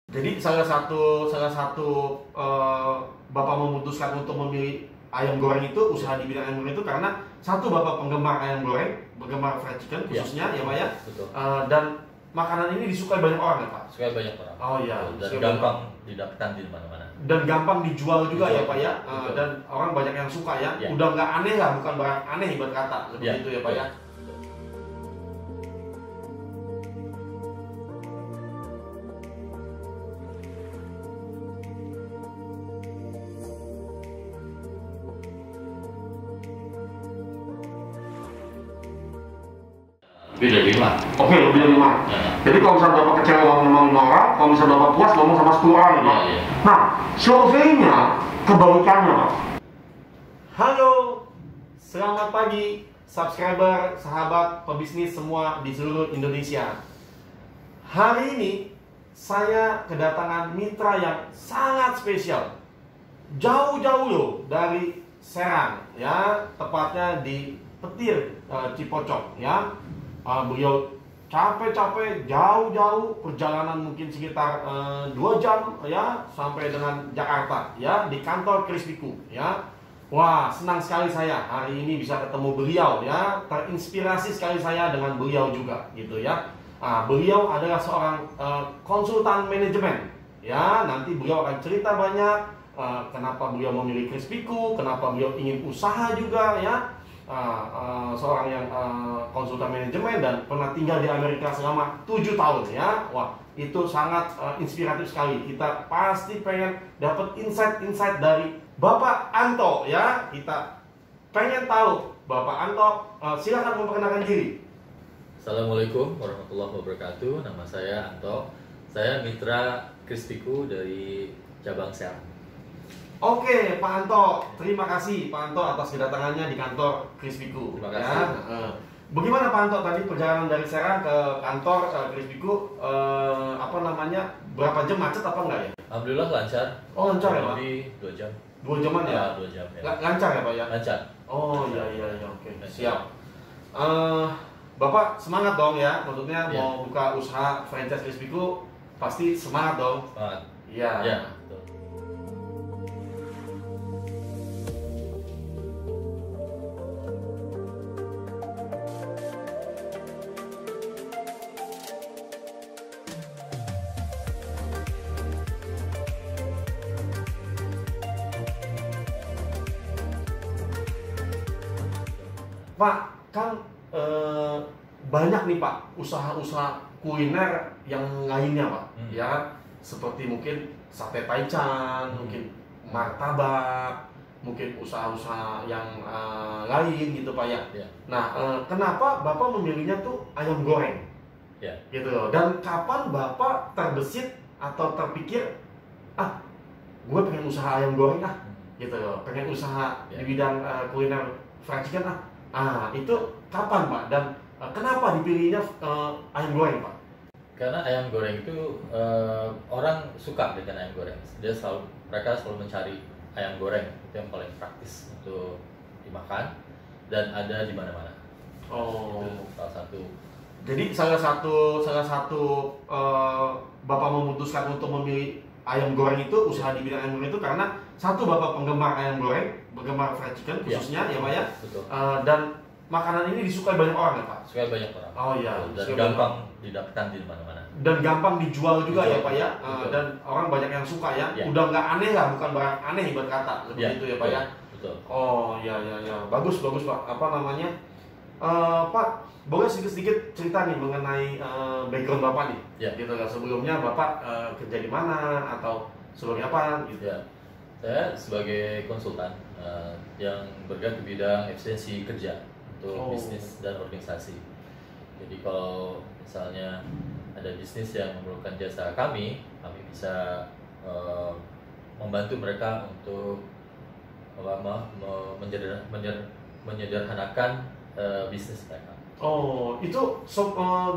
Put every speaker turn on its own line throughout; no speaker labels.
Jadi Bapak memutuskan untuk memilih ayam goreng itu, usaha di bidang ayam goreng itu karena satu Bapak penggemar ayam goreng, penggemar fried chicken khususnya ya Pak ya.
Betul.
Dan makanan ini disukai banyak orang ya Pak.
Suka banyak orang.
Oh iya.
Dan gampang didapatkan di mana-mana.
Dan gampang dijual juga ya Pak ya.
Betul.
Dan orang banyak yang suka ya.
Ya.
Udah nggak aneh lah, bukan barang aneh ibarat kata seperti itu ya Pak ya.
Lebih dari 5.
Oke, lebih dari 5.
Ya.
Jadi kalau misalnya Bapak kecewa ngomong 5 orang, kalau misalnya Bapak puas ngomong sama 10 orang ya Pak.
Iya.
Nah, surveinya kebalikannya Pak. Halo, selamat pagi subscriber, sahabat, pebisnis semua di seluruh Indonesia. Hari ini saya kedatangan mitra yang sangat spesial. Jauh-jauh loh dari Serang ya, tepatnya di Petir, Cipocok ya. Beliau capek-capek jauh-jauh perjalanan mungkin sekitar 2 jam ya sampai dengan Jakarta ya, di kantor Crispy ya. Wah, senang sekali saya hari ini bisa ketemu beliau ya, terinspirasi sekali saya dengan beliau juga gitu ya. Beliau adalah seorang konsultan manajemen ya. Nanti beliau akan cerita banyak kenapa beliau memilih Crispy, kenapa beliau ingin usaha juga ya. Seorang yang konsultan manajemen dan pernah tinggal di Amerika selama 7 tahun ya. Wah, itu sangat inspiratif sekali. Kita pasti pengen dapat insight-insight dari Bapak Anto ya. Kita pengen tahu Bapak Anto, silakan memperkenalkan diri.
Assalamualaikum warahmatullahi wabarakatuh. Nama saya Anto. Saya mitra Crispy dari cabang Serang.
Oke, Pak Anto, terima kasih Pak Anto atas kedatangannya di kantor Crispy.
Terima kasih.
Ya. Bagaimana Pak Anto tadi perjalanan dari Serang ke kantor Crispy? Berapa jam, macet apa enggak ya?
Alhamdulillah lancar.
Oh, lancar ya Pak?
Lebih 2 jam.
2 jaman ya?
2 jam ya.
Lancar ya Pak ya?
Lancar.
Oh iya, oke,
Lancar.
siap. Bapak semangat dong ya, maksudnya
Iya.
mau buka usaha franchise Crispy pasti semangat dong.
Semangat.
Iya.
Ya, betul.
Pak, kan banyak nih Pak usaha-usaha kuliner yang lainnya Pak, ya seperti mungkin sate taichan, mungkin martabak, mungkin usaha-usaha yang lain gitu Pak ya.
Ya.
Nah, kenapa Bapak memilihnya tuh ayam goreng?
Ya.
Gitu loh. Dan kapan Bapak terbesit atau terpikir, gue pengen usaha ayam goreng gitu loh, pengen usaha
Ya.
di bidang kuliner fried chicken itu kapan Pak? Dan kenapa dipilihnya ayam goreng Pak?
Karena ayam goreng itu orang suka dengan ayam goreng. Mereka selalu mencari ayam goreng itu yang paling praktis untuk dimakan dan ada di mana-mana.
Oh.
Itu salah satu.
Jadi salah satu Bapak memutuskan untuk memilih ayam goreng itu, usaha di bidang ayam goreng itu karena satu Bapak penggemar ayam goreng, penggemar fried chicken khususnya ya Pak ya.
Betul.
Dan makanan ini disukai banyak orang ya Pak.
Suka banyak orang.
Oh iya.
Dan
disukai
gampang
banyak.
didapatkan di mana-mana.
Dan gampang dijual juga
Dijual.
ya Pak ya.
Betul.
Dan orang banyak yang suka ya.
Ya.
Udah nggak aneh lah, bukan barang aneh ibarat kata seperti
Ya,
itu ya Pak ya.
Betul.
Oh iya. Bagus Pak. Apa namanya? Pak, boleh sedikit cerita nih mengenai background Bapak nih.
Ya.
Gitu kan, sebelumnya Bapak kerja di mana atau sebagai apa gitu.
Ya. Saya sebagai konsultan yang bergerak di bidang efisiensi kerja untuk bisnis dan organisasi. Jadi kalau misalnya ada bisnis yang memerlukan jasa kami bisa membantu mereka untuk menyederhanakan bisnis mereka.
Oh, itu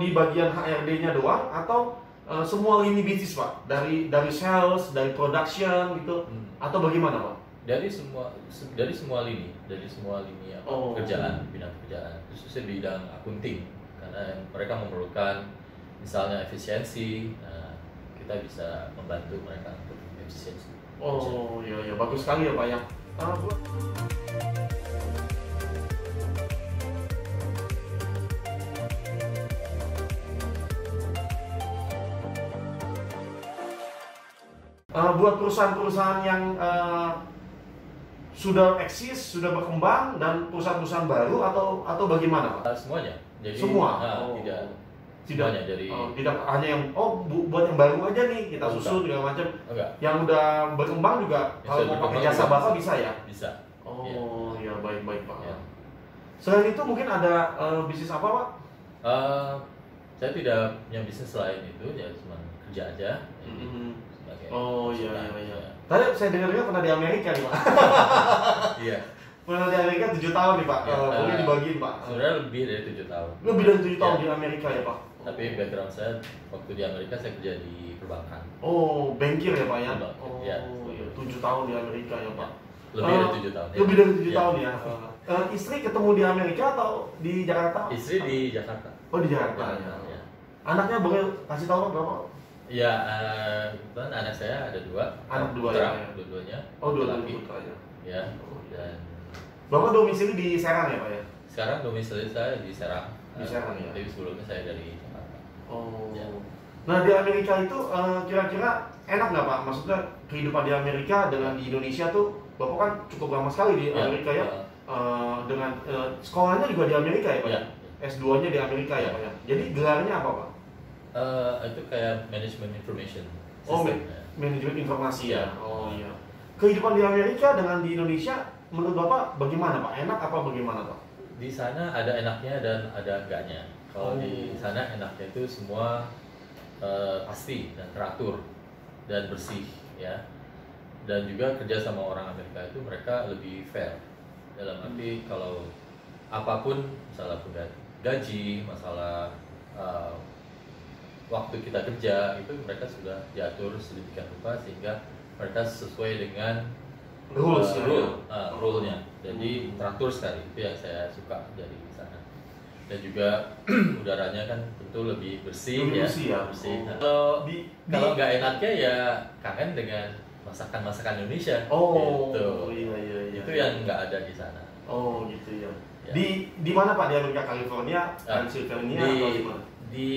di bagian HRD-nya doang atau semua lini bisnis Pak? Dari sales, dari production gitu, atau bagaimana Pak?
Dari semua lini pekerjaan, bidang pekerjaan, khususnya bidang akunting, karena mereka memerlukan misalnya efisiensi. Nah, kita bisa membantu mereka untuk efisiensi.
Oh iya, bagus sekali ya Pak ya. Buat perusahaan-perusahaan yang sudah eksis, sudah berkembang, dan perusahaan-perusahaan baru atau bagaimana Pak?
Semuanya. Jadi,
semua?
Tidak semuanya dari
tidak hanya yang buat yang baru aja nih kita susun segala macam. Yang udah berkembang juga kalau mau pakai jasa Bapak bisa ya?
Bisa.
Oh ya, baik Pak.
Ya.
Selain itu mungkin ada bisnis apa Pak?
Saya tidak punya bisnis selain itu, ya cuma kerja aja.
Oh iya. Tadi saya dengar pernah di Amerika nih Pak.
Iya.
Pernah di Amerika 7 tahun nih Pak. Mungkin dibagiin Pak.
Sebenarnya lebih dari 7 tahun.
Lebih dari 7 tahun di Amerika ya Pak.
Tapi background saya waktu di Amerika saya kerja di perbankan.
Oh, bankir ya Pak ya?
Oh iya.
7 tahun di Amerika ya Pak.
Lebih dari 7 tahun.
Lebih dari 7 tahun ya. Istri ketemu di Amerika atau di Jakarta?
Istri di Jakarta.
Oh di Jakarta ya. Anaknya boleh kasih tahu berapa?
Ya, anak saya ada 2.
Anak 2
ya.
Dua-duanya.
Oh,
2 laki.
Ya. Dan
Bapak domisili di Serang ya Pak ya?
Sekarang domisili saya di Serang.
Di Serang ya.
Tapi sebelumnya saya dari Jakarta.
Oh.
Ya.
Nah di Amerika itu kira-kira enak nggak Pak? Maksudnya kehidupan di Amerika dengan di Indonesia tuh, Bapak kan cukup lama sekali di Amerika ya. Dengan sekolahnya juga di Amerika ya Pak ya? S2-nya di Amerika ya Pak ya? Jadi gelarnya apa Pak?
Itu kayak management information system.
Oh, manajemen informasi ya. Oh iya. Kehidupan di Amerika dengan di Indonesia menurut Bapak bagaimana Pak? Enak apa bagaimana Pak?
Di sana ada enaknya dan ada enggaknya. Kalau di sana enaknya itu semua pasti dan teratur dan bersih ya. Dan juga kerja sama orang Amerika itu mereka lebih fair. Dalam arti kalau apapun, masalah gaji, masalah waktu kita kerja itu mereka sudah diatur sedemikian rupa sehingga mereka sesuai dengan rule-nya. Jadi teratur sekali, itu yang saya suka dari sana. Dan juga udaranya kan tentu lebih bersih. Bersih. Kalau nggak enaknya ya kangen dengan masakan Indonesia.
Gitu. Iya.
Itu yang nggak ada di sana.
Oh gitu ya. Di mana Pak? Di Amerika, California, Pennsylvania atau di mana?
Di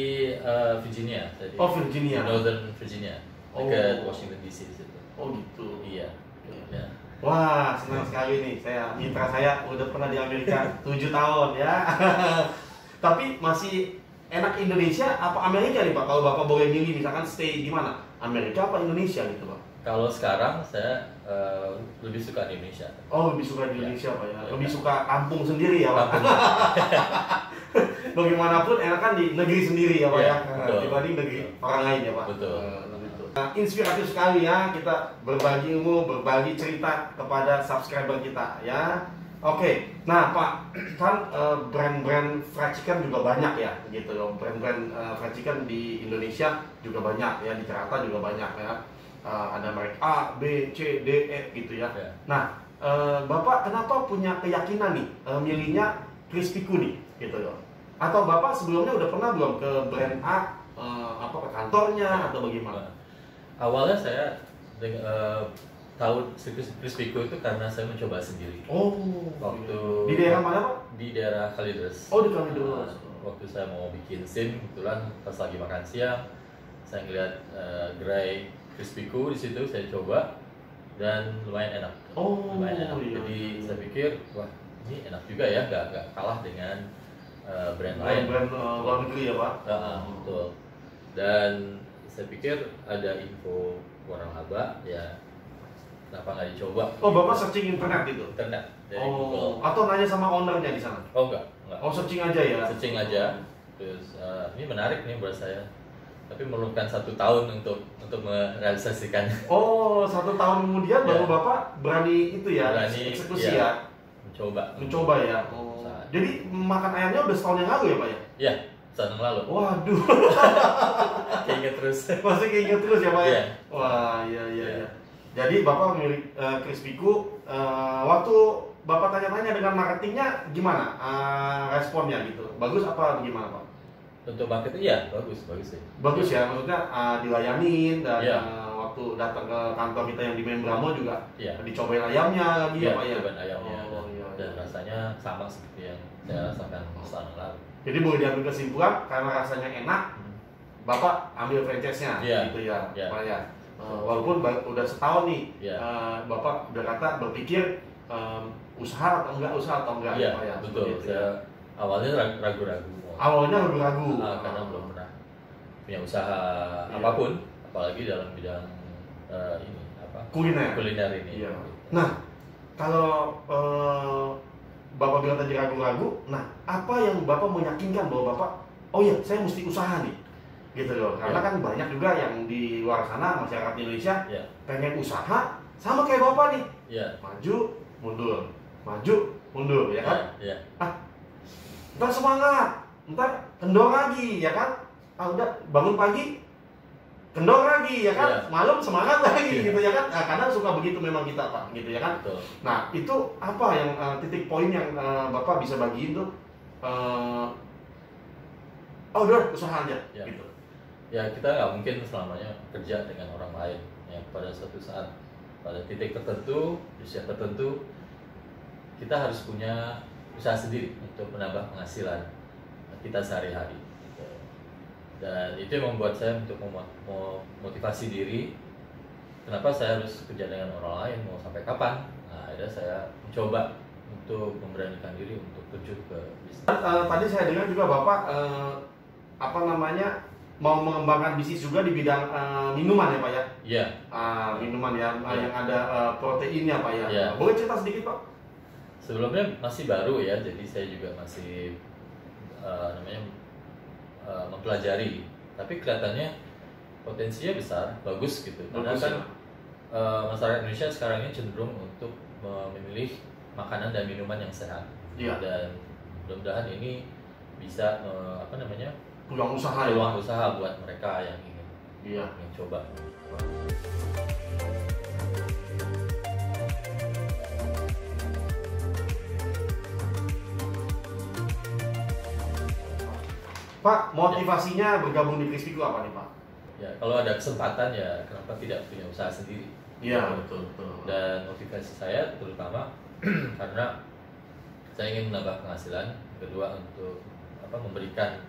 Virginia.
Virginia.
Di Northern Virginia, dekat Washington DC situ.
Oh gitu.
Iya.
Wah, senang sekali nih. Mitra saya udah pernah di Amerika 7 tahun ya. Tapi masih enak Indonesia apa Amerika nih Pak? Kalau Bapak boleh milih misalkan stay di mana? Amerika apa Indonesia gitu Pak?
Kalau sekarang saya lebih suka di Indonesia.
Oh, lebih suka di Indonesia Pak ya. Lebih suka kampung sendiri ya Pak. Bagaimanapun enakan di negeri sendiri ya Pak ya. Dibanding negeri orang lain ya Pak.
Betul.
Nah, inspiratif sekali ya kita berbagi ilmu, berbagi cerita kepada subscriber kita ya. Oke, nah Pak, kan brand-brand fried chicken juga banyak ya, gitu loh. Brand-brand fried chicken di Indonesia juga banyak ya, di Jakarta juga banyak ya. Ada merek A, B, C, D, E gitu ya. Nah, Bapak kenapa punya keyakinan nih milihnya Crispy nih, gitu loh? Atau Bapak sebelumnya udah pernah belum ke brand A, ke kantornya atau bagaimana?
Awalnya saya tahu Crispy itu karena saya mencoba sendiri. Waktu
di daerah mana Pak?
Di daerah Kalideres.
Di Kalideres.
Waktu saya mau bikin SIM, kebetulan pas lagi makan siang, saya ngeliat gerai Crispy di situ, saya coba dan lumayan enak. Lumayan enak. Jadi saya pikir, wah ini enak juga ya, nggak kalah dengan brand lain.
Brand luar negeri ya Pak?
Betul. Dan saya pikir ada info waralaba ya, kenapa nggak dicoba?
Bapak searching internet gitu?
Internet dari Google.
Atau nanya sama ownernya di sana?
Enggak.
Searching aja ya?
Searching aja. Terus ini menarik nih buat saya. Tapi memerlukan 1 tahun untuk merealisasikannya.
1 tahun kemudian baru Bapak berani itu ya?
Berani
eksekusi ya? Mencoba ya? Jadi makan ayamnya udah setahun yang lalu ya Pak ya?
Iya. Tahun lalu.
Waduh.
Keinget terus.
Masih keinget terus ya Pak ya?
Yeah.
Wah iya. Jadi Bapak milik Crispy waktu Bapak tanya-tanya dengan marketingnya gimana responnya gitu? Bagus apa gimana Pak?
Untuk marketing ya bagus sih.
Bagus ya, maksudnya dilayanin dan
Iya.
waktu datang ke kantor kita yang di Membramo juga
Iya.
dicobain ayamnya lagi
Iya,
ya Pak ya.
cobain ayamnya
Oh,
dan,
iya,
dan
iya.
rasanya sama seperti yang saya rasakan setahun yang lalu.
Jadi boleh diambil kesimpulan karena rasanya enak, Bapak ambil franchise-nya
Iya.
gitu ya,
Iya.
Pak ya. Walaupun udah setahun nih,
Iya.
Bapak berkata berpikir usaha atau enggak
Iya,
ya Pak ya.
betul.
Seperti itu ya.
Saya awalnya ragu-ragu mau
Awalnya ragu-ragu.
karena belum pernah punya usaha
Iya.
apapun, apalagi dalam bidang ini kuliner ini.
Iya. Nah, kalau Bapak bilang tadi ragu-ragu, nah apa yang Bapak meyakinkan bahwa Bapak, oh iya saya mesti usaha nih, gitu loh. Karena
Iya.
kan banyak juga yang di luar sana masyarakat Indonesia
Iya.
pengen usaha sama kayak Bapak nih,
Iya.
maju mundur, ya kan?
Iya.
Ntar semangat, ntar kendor lagi, ya kan? Udah bangun pagi, kendor lagi, ya kan?
Iya.
Malam semangat lagi,
Iya.
gitu ya kan? Nah, kadang suka begitu memang kita Pak, gitu ya kan?
Betul.
Nah, itu apa yang titik poin yang Bapak bisa bagiin tuh? Oh, udah usaha aja,
Ya.
gitu.
Ya kita nggak mungkin selamanya kerja dengan orang lain. Ya pada suatu saat, pada titik tertentu, di usia tertentu, kita harus punya usaha sendiri untuk menambah penghasilan kita sehari-hari. Dan itu yang membuat saya untuk memotivasi diri. Kenapa saya harus kerja dengan orang lain? Mau sampai kapan? Nah, akhirnya saya mencoba untuk memberanikan diri untuk terjun ke bisnis.
Tadi saya dengar juga Bapak mau mengembangkan bisnis juga di bidang minuman ya Pak ya?
Iya.
Minuman ya,
Iya.
yang ada proteinnya Pak ya.
Iya.
Boleh cerita sedikit Pak?
Sebelumnya masih baru ya, jadi saya juga masih mempelajari. Tapi kelihatannya potensinya besar, bagus gitu. Karena
Bagus,
kan
ya.
masyarakat Indonesia sekarang ini cenderung untuk memilih makanan dan minuman yang sehat.
Iya.
Dan mudah-mudahan ini bisa
Peluang usaha ya Pak?
peluang usaha buat mereka yang ingin
Iya.
coba.
Pak, motivasinya bergabung di Crispy Crew apa nih Pak?
Ya, kalau ada kesempatan ya kenapa tidak punya usaha sendiri?
Iya, betul.
Dan motivasi saya terutama karena saya ingin menambah penghasilan, kedua untuk memberikan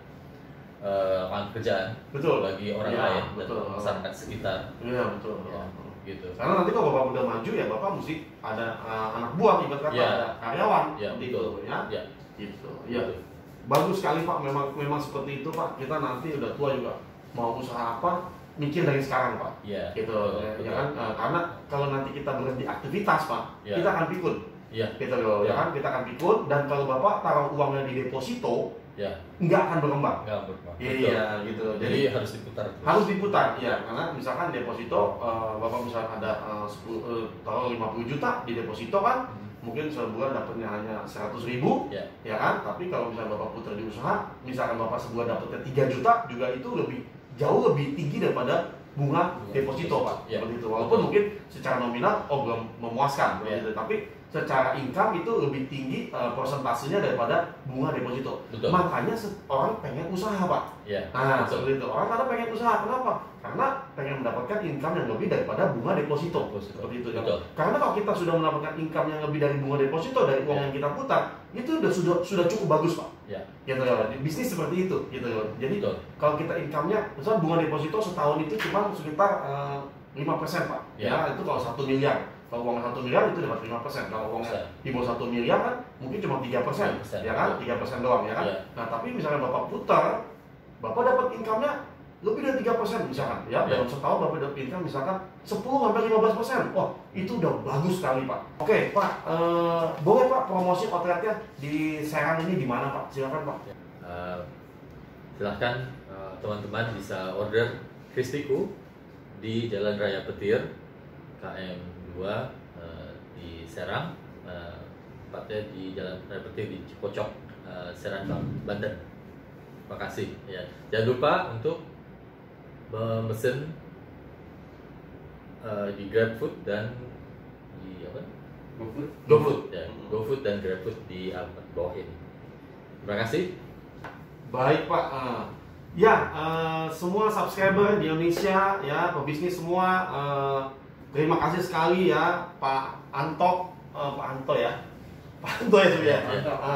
lapangan pekerjaan
Betul.
bagi orang
Iya,
lain
betul.
dan masyarakat sekitar.
Iya, betul.
Ya, gitu.
Karena nanti kalau Bapak udah maju ya Bapak mesti ada anak buah, ibarat kata
Iya.
ada karyawan,
Ya,
seperti
betul.
itu ya.
Ya,
Gitu. Iya.
betul.
Bagus sekali Pak, memang seperti itu Pak. Kita nanti udah tua juga mau usaha apa, mikir dari sekarang Pak.
Iya.
Gitu,
betul,
ya kan? Karena kalau nanti kita berhenti aktivitas Pak,
Iya.
kita akan pikun.
Iya.
Gitu loh, ya
Iya.
kan? Kita akan pikun dan kalau Bapak taruh uangnya di deposito,
Ya,
nggak akan berkembang.
nggak berkembang.
Iya, gitu.
Jadi harus diputar.
Harus diputar, ya, karena misalkan deposito, Bapak misalkan ada 50 juta di deposito kan, mungkin sebulan dapatnya hanya 100.000,
Ya.
ya kan? Tapi kalau misalnya Bapak putar di usaha, misalkan Bapak sebulan dapatnya 3 juta, juga itu jauh lebih tinggi daripada bunga deposito Pak.
Ya.
Seperti itu. Walaupun mungkin secara nominal belum memuaskan,
Ya.
gitu. Tapi secara income itu lebih tinggi persentasenya daripada bunga deposito.
Betul.
Makanya orang pengen usaha Pak.
Ya.
Nah,
betul.
seperti itu. Orang kadang pengen usaha, kenapa? Karena pengen mendapatkan income yang lebih daripada bunga deposito.
Deposito.
Seperti itu ya.
Betul.
Karena kalau kita sudah mendapatkan income yang lebih dari bunga deposito dari uang
Ya.
yang kita putar, itu sudah cukup bagus Pak.
Ya.
Gitu ya. Di bisnis seperti itu, gitu ya. Jadi
Betul.
kalau kita income-nya, misalnya bunga deposito setahun itu cuma sekitar 5% Pak.
Ya.
Ya, itu kalau 1 miliar. Kalau uang 1 miliar itu dapat 5%. Kalau uangnya di bawah 1 miliar kan mungkin cuma 3%,
3%,
ya kan? 3% doang, ya kan?
Ya.
Nah, tapi misalnya Bapak putar, Bapak dapat income-nya lebih dari 3% misalkan, ya.
Ya.
Dalam setahun Bapak dapat income misalkan 10-15%. Wah, itu udah bagus sekali, Pak. Oke, Pak, boleh Pak promosi outletnya di Serang ini di mana, Pak? Silakan, Pak.
Silahkan teman-teman bisa order Crispy Crew di Jalan Raya Petir KM 2 di Serang, tepatnya di Jalan Raya Petir di Cipocok, Serang, Banten. Terima kasih. Ya, jangan lupa untuk memesan di GrabFood dan di apa? GoFood. Ya, GoFood dan GrabFood di alamat bawah ini. Terima kasih.
Baik Pak, Ya, semua subscriber di Indonesia ya, pebisnis semua, terima kasih sekali ya Pak Anto, Pak Anto ya, Pak Anto ya sebenarnya.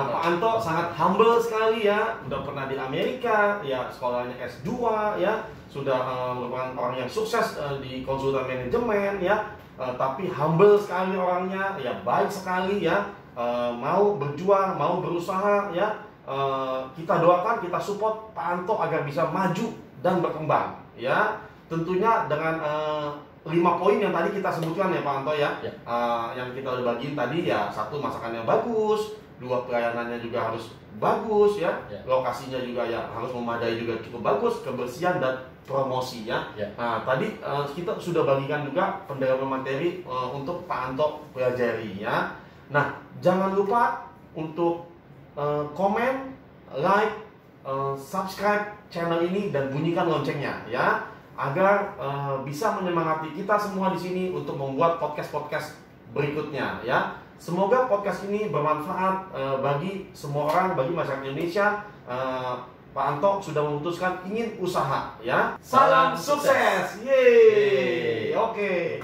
Pak Anto sangat humble sekali ya, udah pernah di Amerika ya, sekolahnya S2 ya, sudah merupakan orang yang sukses di konsultan manajemen ya, tapi humble sekali orangnya ya, baik sekali ya, mau berjuang, mau berusaha ya. Kita doakan, kita support Pak Anto agar bisa maju dan berkembang ya. Tentunya dengan 5 poin yang tadi kita sebutkan ya Pak Anto ya, yang kita udah bagiin tadi ya, 1 masakannya bagus, 2 pelayanannya juga harus bagus ya, lokasinya juga ya harus memadai juga cukup bagus, kebersihan dan promosi ya. Nah tadi kita sudah bagikan juga pendalaman materi untuk Pak Anto pelajari ya. Nah jangan lupa untuk komen, like, subscribe channel ini dan bunyikan loncengnya ya, agar bisa menyemangati kita semua di sini untuk membuat podcast-podcast berikutnya ya. Semoga podcast ini bermanfaat bagi semua orang, bagi masyarakat Indonesia. Pak Anto sudah memutuskan ingin usaha ya. Salam sukses. Yeay. Oke.